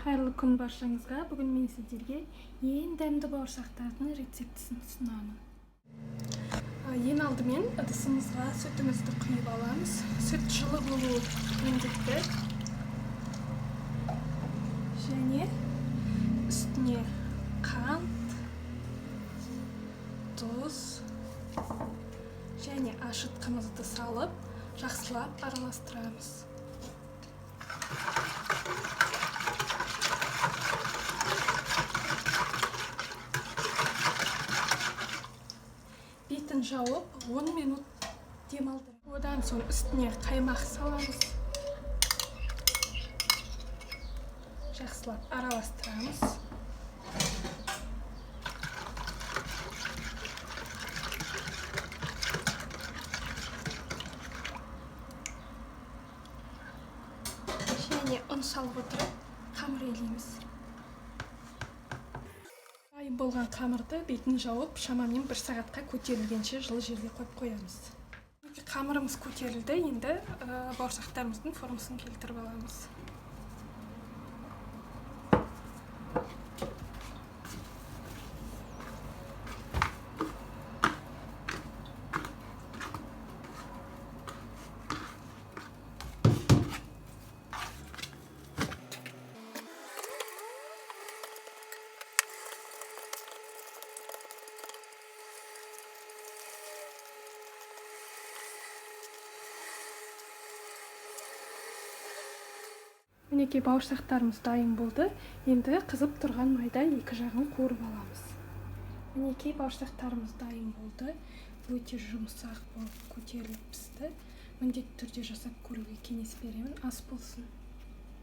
Қайырлы күн баршаңызға. Бүгін мен сіздерге ең дәмді бауырсақтардың рецептісін ұсынамын. Ең алдымен ыдысымызға сүтімізді құйып аламыз. Сүт жылы болуы міндетті. Және үстіне қант, тұз және ашытқымызды салып, жақсылап араластырамыз. Бетін жауып 10 минут демалдырып. Одан соң үстіне қаймақ саламыз. Жақсылап араластырамыз. Және ұн салып отырып қамыр илейміз. Дайын болған қамырды бетін жауып, шамамен 1 сағатқа көтерілгенше жылы жерге қойып қоямыз. Қамырымыз көтерілді, енді бауырсақтарымыздың формасын келтіріп аламыз. Мінекей бауырсақтарымыз дайын болды. Енді қызып тұрған майда екі жағын қуырып аламыз. Мінекей бауырсақтарымыз дайын болды. Өте жұмсақ болып көтеріліп пісті. Міндетті түрде жасап көруге кеңес беремін. Ас болсын.